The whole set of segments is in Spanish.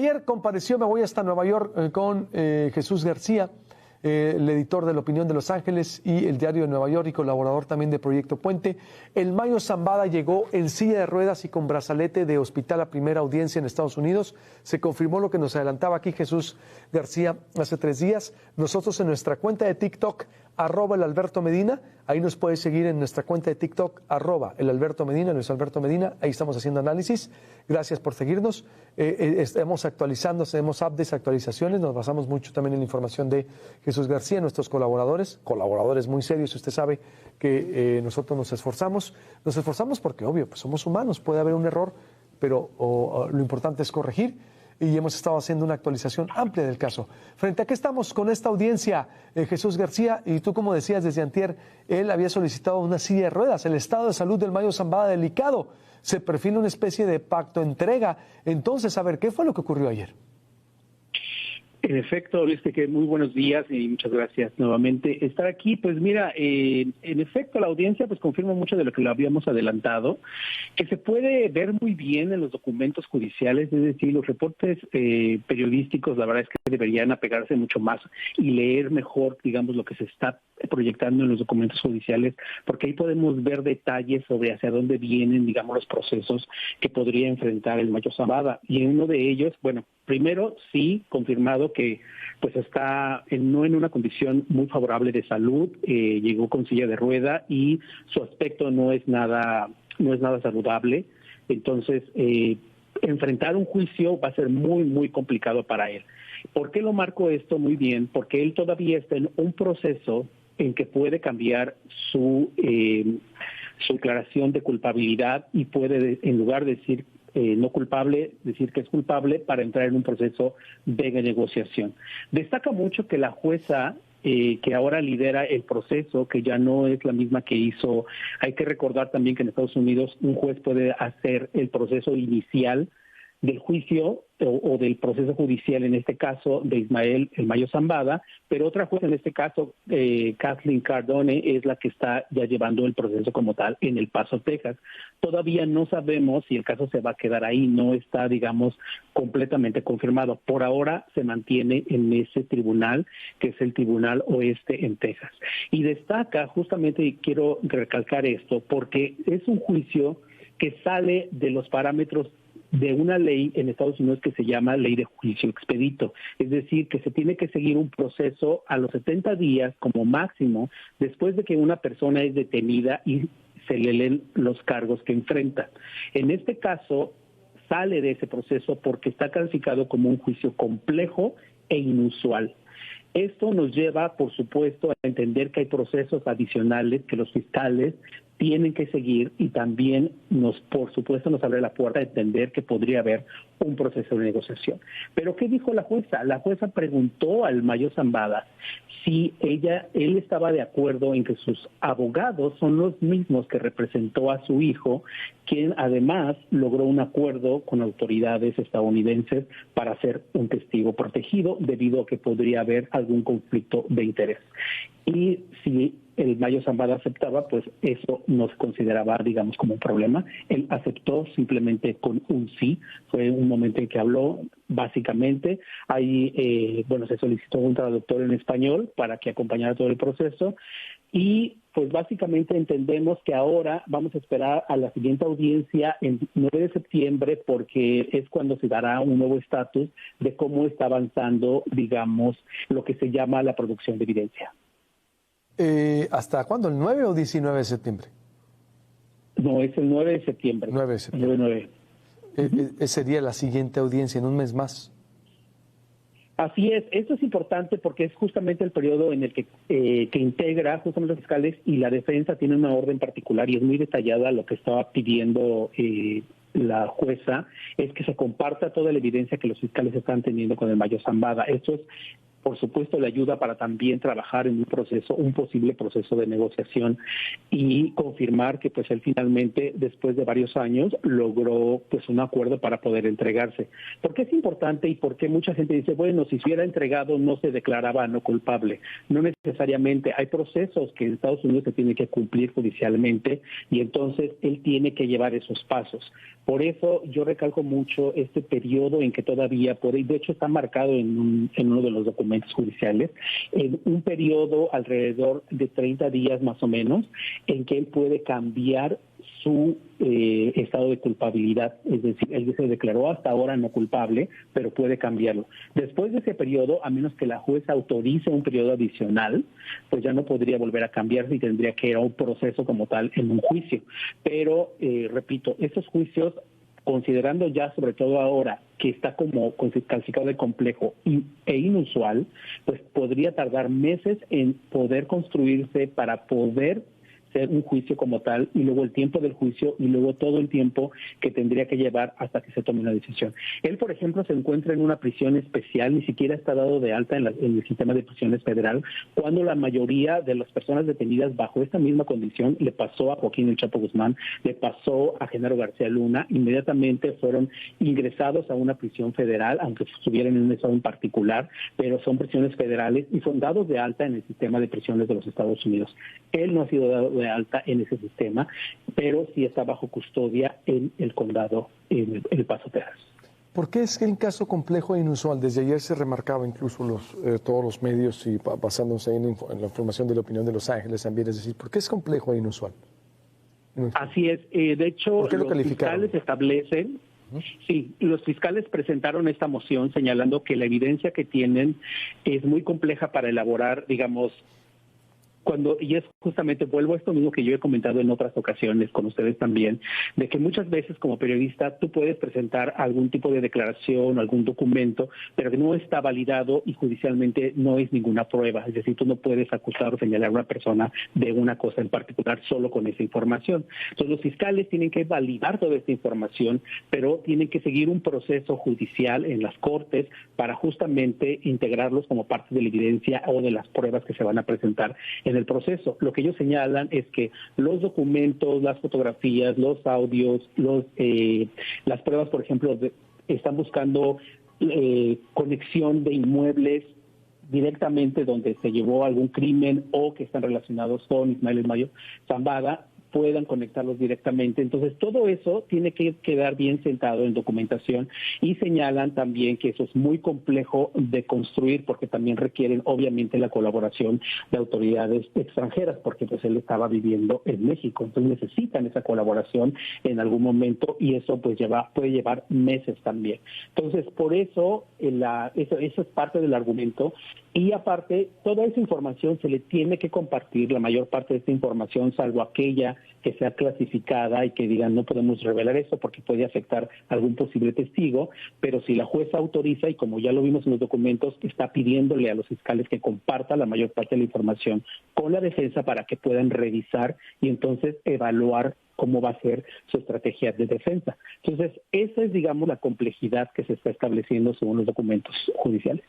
Ayer compareció, me voy hasta Nueva York con Jesús García, el editor de La Opinión de Los Ángeles y el Diario de Nueva York y colaborador también de Proyecto Puente. El Mayo Zambada llegó en silla de ruedas y con brazalete de hospital a primera audiencia en Estados Unidos. Se confirmó lo que nos adelantaba aquí Jesús García hace 3 días. Nosotros en nuestra cuenta de TikTok, @elalbertomedina, ahí nos puedes seguir en nuestra cuenta de TikTok, @elalbertomedina, Luis Alberto Medina, ahí estamos haciendo análisis. Gracias por seguirnos. Estamos actualizando, tenemos updates, actualizaciones, nos basamos mucho también en la información de Jesús García, nuestros colaboradores muy serios. Usted sabe que nosotros nos esforzamos porque obvio, pues somos humanos, puede haber un error, pero lo importante es corregir. Y hemos estado haciendo una actualización amplia del caso. ¿Frente a qué estamos con esta audiencia, Jesús García? Y tú, como decías desde antier, él había solicitado una silla de ruedas. El estado de salud del Mayo Zambada delicado. Se perfila una especie de pacto-entrega. Entonces, a ver, ¿qué fue lo que ocurrió ayer? En efecto, Luis, que muy buenos días y muchas gracias nuevamente estar aquí. Pues mira, en efecto, la audiencia pues confirma mucho de lo que lo habíamos adelantado, que se puede ver muy bien en los documentos judiciales, es decir, los reportes periodísticos, la verdad es que deberían apegarse mucho más y leer mejor, digamos, lo que se está proyectando en los documentos judiciales, porque ahí podemos ver detalles sobre hacia dónde vienen, digamos, los procesos que podría enfrentar el Mayo Zambada. Y en uno de ellos, bueno, primero sí, confirmado que pues está no en una condición muy favorable de salud, llegó con silla de rueda y su aspecto no es nada saludable. Entonces, enfrentar un juicio va a ser muy, muy complicado para él. ¿Por qué lo marco esto muy bien? Porque él todavía está en un proceso en que puede cambiar su declaración de culpabilidad y puede, en lugar de decir no culpable, decir que es culpable para entrar en un proceso de negociación. Destaca mucho que la jueza que ahora lidera el proceso, que ya no es la misma que hizo, hay que recordar también que en Estados Unidos un juez puede hacer el proceso inicial del juicio o del proceso judicial, en este caso de Ismael El Mayo Zambada, pero otra jueza, en este caso Kathleen Cardone, es la que está ya llevando el proceso como tal en El Paso, Texas. Todavía no sabemos si el caso se va a quedar ahí, no está, digamos, completamente confirmado. Por ahora se mantiene en ese tribunal, que es el Tribunal Oeste en Texas. Y destaca, justamente, y quiero recalcar esto, porque es un juicio que sale de los parámetros de una ley en Estados Unidos que se llama Ley de Juicio Expedito. Es decir, que se tiene que seguir un proceso a los 70 días como máximo después de que una persona es detenida y se le leen los cargos que enfrenta. En este caso, sale de ese proceso porque está calificado como un juicio complejo e inusual. Esto nos lleva, por supuesto, a entender que hay procesos adicionales que los fiscales tienen que seguir y también por supuesto, nos abre la puerta a entender que podría haber un proceso de negociación. Pero ¿qué dijo la jueza? La jueza preguntó al Mayo Zambada si él estaba de acuerdo en que sus abogados son los mismos que representó a su hijo, quien además logró un acuerdo con autoridades estadounidenses para ser un testigo protegido debido a que podría haber algún conflicto de interés. Y si el Mayo Zambada aceptaba, pues eso no se consideraba, digamos, como un problema. Él aceptó simplemente con un sí. Fue un momento en que habló, básicamente. Ahí, se solicitó un traductor en español para que acompañara todo el proceso. Y, pues, básicamente entendemos que ahora vamos a esperar a la siguiente audiencia el 9 de septiembre, porque es cuando se dará un nuevo estatus de cómo está avanzando, digamos, lo que se llama la producción de evidencia. ¿Hasta cuándo? ¿El 9 o 19 de septiembre? No, es el 9 de septiembre. 9 de septiembre. Sería la siguiente audiencia en un mes más. Así es. Esto es importante porque es justamente el periodo en el que integra justamente los fiscales y la defensa tiene una orden particular y es muy detallada lo que estaba pidiendo la jueza, es que se comparta toda la evidencia que los fiscales están teniendo con el Mayo Zambada. Esto es por supuesto le ayuda para también trabajar en un posible proceso de negociación y confirmar que pues él finalmente, después de varios años, logró pues un acuerdo para poder entregarse. ¿Por qué es importante y por qué mucha gente dice, bueno, si se hubiera entregado no se declaraba no culpable? No necesariamente, hay procesos que en Estados Unidos se tienen que cumplir judicialmente y entonces él tiene que llevar esos pasos. Por eso yo recalco mucho este periodo en que todavía puede, de hecho está marcado en uno de los documentos judiciales, en un periodo alrededor de 30 días más o menos, en que él puede cambiar su estado de culpabilidad, es decir, él se declaró hasta ahora no culpable, pero puede cambiarlo. Después de ese periodo, a menos que la jueza autorice un periodo adicional, pues ya no podría volver a cambiarse y tendría que ir a un proceso como tal en un juicio. Pero, repito, esos juicios, considerando ya sobre todo ahora que está como calificado de complejo e inusual, pues podría tardar meses en poder construirse para poder ser un juicio como tal, y luego el tiempo del juicio y luego todo el tiempo que tendría que llevar hasta que se tome una decisión. Él, por ejemplo, se encuentra en una prisión especial, ni siquiera está dado de alta en el sistema de prisiones federal, cuando la mayoría de las personas detenidas bajo esta misma condición le pasó a Joaquín El Chapo Guzmán, le pasó a Genaro García Luna, inmediatamente fueron ingresados a una prisión federal, aunque estuvieran en un estado en particular, pero son prisiones federales y son dados de alta en el sistema de prisiones de los Estados Unidos. Él no ha sido dado de alta en ese sistema, pero sí está bajo custodia en el condado, en El Paso, Texas. ¿Por qué es que un caso complejo e inusual? Desde ayer se remarcaba incluso todos los medios y basándose en la información de la opinión de Los Ángeles también, es decir, ¿por qué es complejo e inusual? Así es. De hecho, los fiscales establecen, sí, los fiscales presentaron esta moción señalando que la evidencia que tienen es muy compleja para elaborar, digamos, y es justamente, vuelvo a esto mismo que yo he comentado en otras ocasiones con ustedes también, de que muchas veces como periodista tú puedes presentar algún tipo de declaración, algún documento, pero que no está validado y judicialmente no es ninguna prueba. Es decir, tú no puedes acusar o señalar a una persona de una cosa en particular solo con esa información. Entonces los fiscales tienen que validar toda esta información, pero tienen que seguir un proceso judicial en las cortes para justamente integrarlos como parte de la evidencia o de las pruebas que se van a presentar en el proceso. Lo que ellos señalan es que los documentos, las fotografías, los audios, las pruebas, por ejemplo, están buscando conexión de inmuebles directamente donde se llevó algún crimen o que están relacionados con Ismael El Mayo Zambada, puedan conectarlos directamente. Entonces, todo eso tiene que quedar bien sentado en documentación y señalan también que eso es muy complejo de construir porque también requieren, obviamente, la colaboración de autoridades extranjeras porque pues él estaba viviendo en México. Entonces, necesitan esa colaboración en algún momento y eso pues puede llevar meses también. Entonces, por eso, eso es parte del argumento. Y aparte, toda esa información se le tiene que compartir, la mayor parte de esta información, salvo aquella que sea clasificada y que digan no podemos revelar eso porque puede afectar a algún posible testigo, pero si la jueza autoriza, y como ya lo vimos en los documentos, está pidiéndole a los fiscales que compartan la mayor parte de la información con la defensa para que puedan revisar y entonces evaluar cómo va a ser su estrategia de defensa. Entonces, esa es, digamos, la complejidad que se está estableciendo según los documentos judiciales.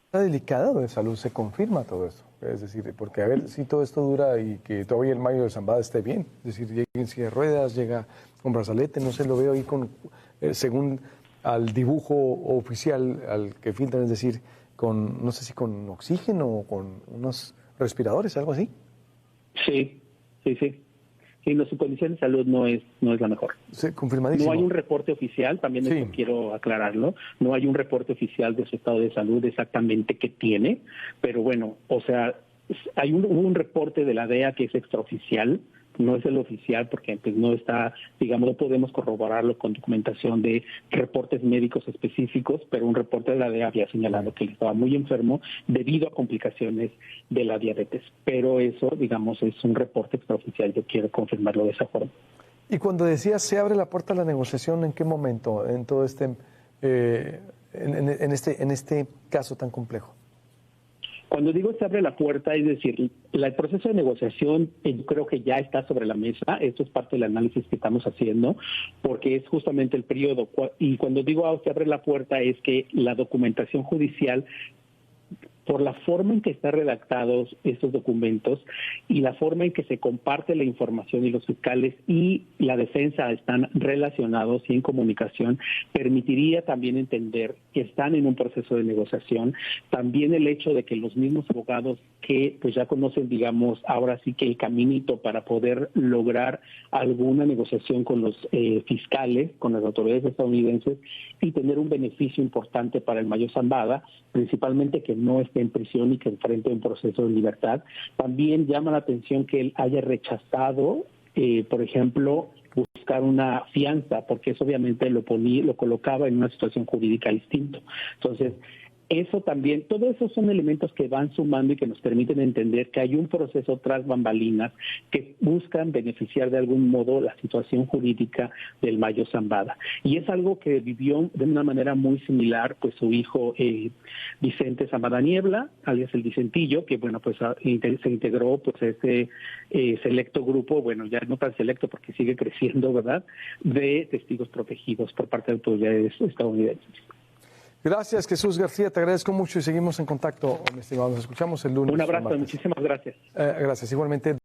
Está delicado de salud, se confirma todo esto. Es decir, porque a ver si todo esto dura y que todavía el Mayo de Zambada esté bien. Es decir, llega en silla de ruedas, llega con brazalete, no sé, lo veo ahí con, según al dibujo oficial al que filtran, es decir, con, no sé si con oxígeno o con unos respiradores, algo así. Sí. Sí, su condición de salud no es la mejor. Sí, confirmadísimo. No hay un reporte oficial, también eso quiero aclararlo, no hay un reporte oficial de su estado de salud exactamente que tiene, pero bueno, o sea, hubo un reporte de la DEA que es extraoficial, no es el oficial porque pues no está, digamos, no podemos corroborarlo con documentación de reportes médicos específicos, pero un reporte de la DEA había señalado que él estaba muy enfermo debido a complicaciones de la diabetes, pero eso, digamos, es un reporte extraoficial, yo quiero confirmarlo de esa forma. Y cuando decías se abre la puerta a la negociación, ¿en qué momento? En todo este, en este caso tan complejo. Cuando digo se abre la puerta, es decir, el proceso de negociación yo creo que ya está sobre la mesa. Esto es parte del análisis que estamos haciendo, porque es justamente el periodo. Y cuando digo se abre la puerta es que la documentación judicial por la forma en que están redactados estos documentos y la forma en que se comparte la información, y los fiscales y la defensa están relacionados y en comunicación, permitiría también entender que están en un proceso de negociación. También el hecho de que los mismos abogados que pues ya conocen, digamos, ahora sí que el caminito para poder lograr alguna negociación con los fiscales, con las autoridades estadounidenses, y tener un beneficio importante para el Mayo Zambada, principalmente que no esté en prisión y que enfrente un proceso de libertad. También llama la atención que él haya rechazado, por ejemplo, buscar una fianza, porque eso obviamente lo colocaba en una situación jurídica distinta. Entonces, eso también, todo eso son elementos que van sumando y que nos permiten entender que hay un proceso tras bambalinas que buscan beneficiar de algún modo la situación jurídica del Mayo Zambada. Y es algo que vivió de una manera muy similar pues su hijo Vicente Zambada Niebla, alias el Vicentillo, que bueno, pues se integró pues ese selecto grupo, bueno, ya no tan selecto porque sigue creciendo, ¿verdad?, de testigos protegidos por parte de autoridades estadounidenses. Gracias, Jesús García, te agradezco mucho y seguimos en contacto, mi estimado. Nos escuchamos el lunes. Un abrazo, muchísimas gracias. Gracias, igualmente.